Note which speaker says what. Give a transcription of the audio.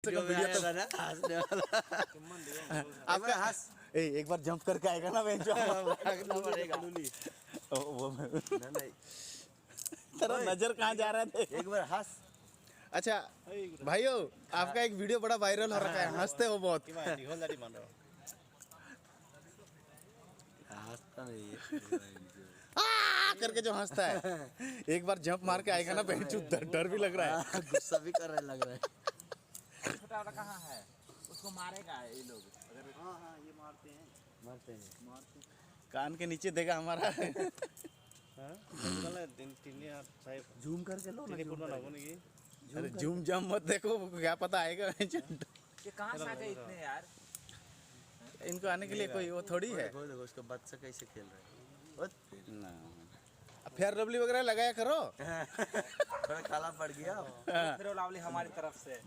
Speaker 1: से कम वीडियो तो
Speaker 2: हंसने वाला
Speaker 1: आपका हंस एक बार जंप करके आएगा ना बेंच
Speaker 2: भागना पड़ेगा
Speaker 1: वो
Speaker 2: नहीं
Speaker 1: तेरा नजर कहाँ जा रहा था
Speaker 2: एक बार हंस
Speaker 1: अच्छा भाइयों आपका एक वीडियो बड़ा वायरल हो रखा है हंसते हो बहुत
Speaker 2: हंसता नहीं है
Speaker 1: करके जो हंसता है एक बार जंप मार के आएगा ना बेंच डर भी लग रहा है
Speaker 2: गुस्सा भी कर रहा लग रहा है
Speaker 3: छोटा वाला कहाँ है उसको मारेगा ये लोग अगर
Speaker 2: हाँ ये मारते हैं
Speaker 1: कान के नीचे देगा हमारा
Speaker 2: जूम करके लो ना
Speaker 1: अरे झूम जम मत देखो क्या पता आएगा
Speaker 3: ये कहाँ से आ गए इतने यार
Speaker 1: इनको आने के लिए कोई वो थोड़ी है
Speaker 2: देखो देखो उसका बच्चा कैसे खेल रहा है
Speaker 1: ना फेयर लवली वगैरह लगाया करो
Speaker 2: थोड़ा काला पड़ गया
Speaker 3: फिर लावली हमारी तरफ से